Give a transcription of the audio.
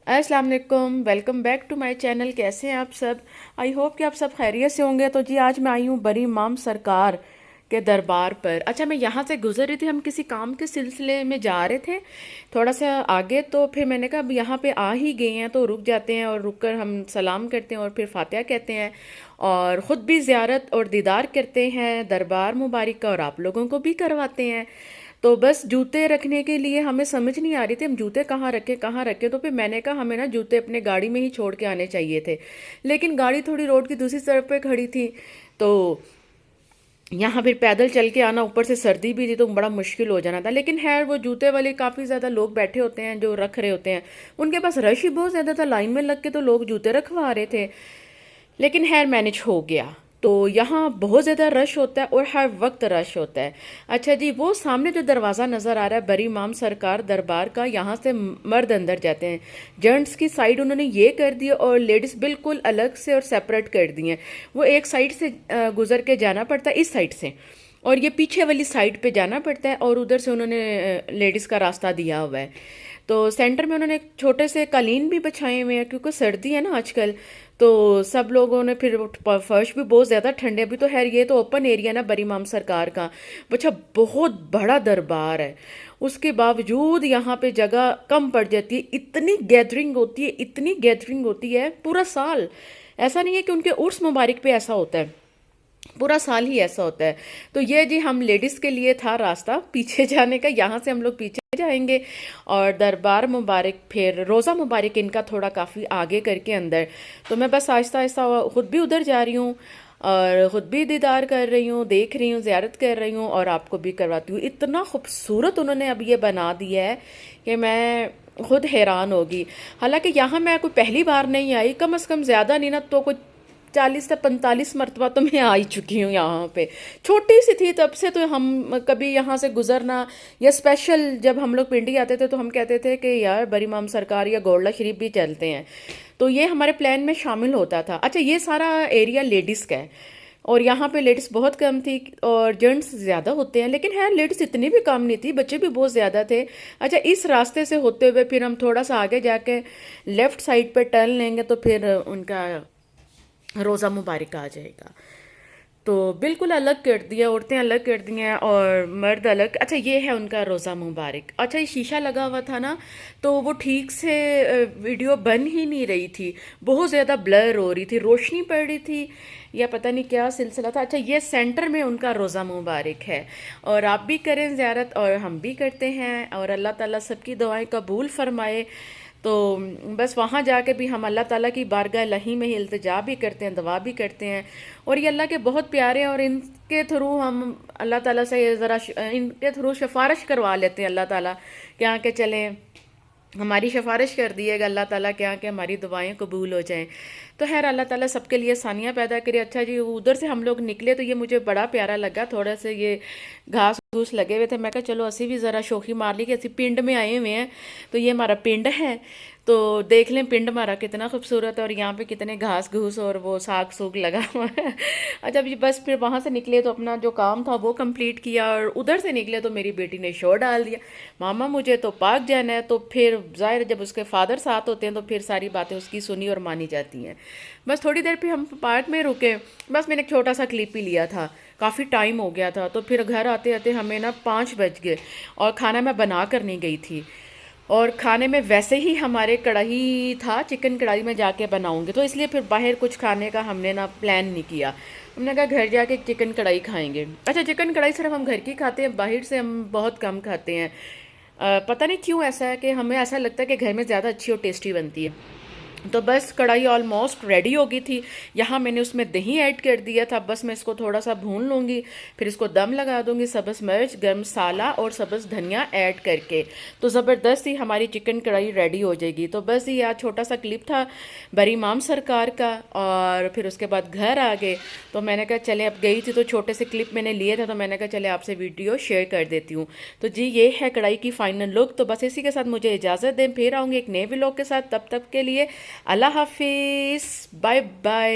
अस्सलाम वालेकुम, welcome back to my channel. कैसे हैं आप सब? आई होप कि आप सब खैरियत से होंगे। तो जी आज मैं आई हूँ बरी इमाम सरकार के दरबार पर। अच्छा, मैं यहाँ से गुजर रही थी, हम किसी काम के सिलसिले में जा रहे थे थोड़ा सा आगे। तो फिर मैंने कहा अब यहाँ पे आ ही गए हैं तो रुक जाते हैं, और रुक कर हम सलाम करते हैं और फिर फातिहा कहते हैं और ख़ुद भी ज़ियारत और दीदार करते हैं दरबार मुबारक का, और आप लोगों को भी करवाते हैं। तो बस जूते रखने के लिए हमें समझ नहीं आ रही थी हम जूते कहाँ रखें। तो फिर मैंने कहा हमें ना जूते अपने गाड़ी में ही छोड़ के आने चाहिए थे, लेकिन गाड़ी थोड़ी रोड की दूसरी तरफ पे खड़ी थी। तो यहाँ फिर पैदल चल के आना, ऊपर से सर्दी भी थी तो बड़ा मुश्किल हो जाना था। लेकिन खैर वो जूते वाले काफ़ी ज़्यादा लोग बैठे होते हैं जो रख रहे होते हैं, उनके पास रश ही बहुत ज़्यादा था, लाइन में लग के तो लोग जूते रखवा रहे थे। लेकिन खैर मैनेज हो गया। तो यहाँ बहुत ज़्यादा रश होता है और हर वक्त रश होता है। अच्छा जी, वो सामने जो दरवाज़ा नज़र आ रहा है बरी इमाम सरकार दरबार का, यहाँ से मर्द अंदर जाते हैं। जेंट्स की साइड उन्होंने ये कर दी और लेडीज़ बिल्कुल अलग से और सेपरेट कर दी हैं। वो एक साइड से गुज़र के जाना पड़ता है, इस साइड से, और ये पीछे वाली साइड पे जाना पड़ता है, और उधर से उन्होंने लेडीज़ का रास्ता दिया हुआ है। तो सेंटर में उन्होंने एक छोटे से कालीन भी बिछाए हुए हैं, क्योंकि सर्दी है ना आजकल। तो सब लोगों ने फिर फर्श भी बहुत ज़्यादा ठंडे, अभी तो खैर ये तो ओपन एरिया ना बरी इमाम सरकार का। अच्छा, बहुत बड़ा दरबार है, उसके बावजूद यहाँ पे जगह कम पड़ जाती है। इतनी गैदरिंग होती है, इतनी गैदरिंग होती है पूरा साल। ऐसा नहीं है कि उनके उर्स मुबारक पे ऐसा होता है, पूरा साल ही ऐसा होता है। तो ये जी हम लेडीज़ के लिए था रास्ता पीछे जाने का, यहाँ से हम लोग पीछे जाएंगे और दरबार मुबारक, फिर रोज़ा मुबारक इनका थोड़ा काफ़ी आगे करके अंदर। तो मैं बस आहिस्ता आहिस्ता खुद भी उधर जा रही हूँ और ख़ुद भी दीदार कर रही हूँ, देख रही हूँ, ज़ियारत कर रही हूँ और आपको भी करवाती हूँ। इतना खूबसूरत उन्होंने अब ये बना दिया है कि मैं खुद हैरान होगी। हालांकि यहाँ मैं कोई पहली बार नहीं आई, कम से कम ज़्यादा नहीं ना तो कोई 40 से 45 मरतबा तो मैं आ ही चुकी हूँ यहाँ पे। छोटी सी थी तब से, तो हम कभी यहाँ से गुजरना, या स्पेशल जब हम लोग पिंडी आते थे तो हम कहते थे कि यार बरी इमाम सरकार या गौरला शरीफ भी चलते हैं। तो ये हमारे प्लान में शामिल होता था। अच्छा, ये सारा एरिया लेडीज़ का है और यहाँ पे लेडीज़ बहुत कम थी और जेंट्स ज़्यादा होते हैं, लेकिन है लेडीज़ इतनी भी कम नहीं थी, बच्चे भी बहुत ज़्यादा थे। अच्छा, इस रास्ते से होते हुए फिर हम थोड़ा सा आगे जाके लेफ़्ट साइड पे टर्न लेंगे तो फिर उनका रोज़ा मुबारक आ जाएगा। तो बिल्कुल अलग कर दिया, औरतें अलग कर दी हैं और मर्द अलग। अच्छा, ये है उनका रोज़ा मुबारक। अच्छा, ये शीशा लगा हुआ था ना, तो वो ठीक से वीडियो बन ही नहीं रही थी, बहुत ज़्यादा ब्लर हो रही थी, रोशनी पड़ रही थी या पता नहीं क्या सिलसिला था। अच्छा, ये सेंटर में उनका रोज़ा मुबारक है और आप भी करें ज़ियारत और हम भी करते हैं, और अल्लाह ताला सबकी दुआएं कबूल फरमाए। तो बस वहाँ जाके भी हम अल्लाह ताला की बारगाह लही में ही इल्तिजा भी करते हैं, दुआ भी करते हैं, और ये अल्लाह के बहुत प्यारे हैं। और इनके थ्रू हम अल्लाह ताला से ज़रा इनके थ्रू सिफारिश करवा लेते हैं अल्लाह ताला के यहाँ के चलें, हमारी सिफारिश कर दिएगा अल्लाह ताला के यहाँ के, हमारी दुआएं कबूल हो जाएं। तो खैर अल्लाह ताला सबके लिए आसानियाँ पैदा करे। अच्छा जी, उधर से हम लोग निकले तो ये मुझे बड़ा प्यारा लगा, थोड़ा से ये घास घूस लगे हुए थे। मैं कहा चलो असी भी ज़रा शौकी मार ली कि असी पिंड में आए हुए हैं, तो ये हमारा पिंड है, तो देख लें पिंड हमारा कितना खूबसूरत है और यहाँ पे कितने घास घूस और वो साग सूग लगा हुआ है। अच्छा, अभी बस फिर वहाँ से निकले तो अपना जो काम था वो कंप्लीट किया, और उधर से निकले तो मेरी बेटी ने शोर डाल दिया, मामा मुझे तो पार्क जाना है। तो फिर जाहिर जब उसके फादर साथ होते हैं तो फिर सारी बातें उसकी सुनी और मानी जाती हैं। बस थोड़ी देर फिर हम पार्क में रुके, बस मैंने एक छोटा सा क्लिप ही लिया था, काफ़ी टाइम हो गया था। तो फिर घर आते आते हमें ना 5 बज गए और खाना मैं बना कर नहीं गई थी, और खाने में वैसे ही हमारे कढ़ाई था, चिकन कढ़ाई में जाके बनाऊंगी, तो इसलिए फिर बाहर कुछ खाने का हमने ना प्लान नहीं किया। हमने कहा घर जाके चिकन कढ़ाई खाएंगे। अच्छा, चिकन कढ़ाई सिर्फ हम घर की खाते हैं, बाहर से हम बहुत कम खाते हैं। पता नहीं क्यों ऐसा है कि हमें ऐसा लगता है कि घर में ज़्यादा अच्छी और टेस्टी बनती है। तो बस कढ़ाई ऑलमोस्ट रेडी हो गई थी, यहाँ मैंने उसमें दही ऐड कर दिया था। बस मैं इसको थोड़ा सा भून लूँगी, फिर इसको दम लगा दूँगी सब्ज़ मिर्च, गरम मसाला और सब्ज़ धनिया ऐड करके, तो ज़बरदस्त ही हमारी चिकन कढ़ाई रेडी हो जाएगी। तो बस ये आज छोटा सा क्लिप था बरी इमाम सरकार का, और फिर उसके बाद घर आ गए। तो मैंने कहा चले, अब गई थी तो छोटे से क्लिप मैंने लिए थे, तो मैंने कहा चले आपसे वीडियो शेयर कर देती हूँ। तो जी ये है कढ़ाई की फ़ाइनल लुक। तो बस इसी के साथ मुझे इजाज़त दें, फिर आऊँगी एक नए व्लॉग के साथ। तब तक के लिए अल्लाह हाफिज़, बाय बाय।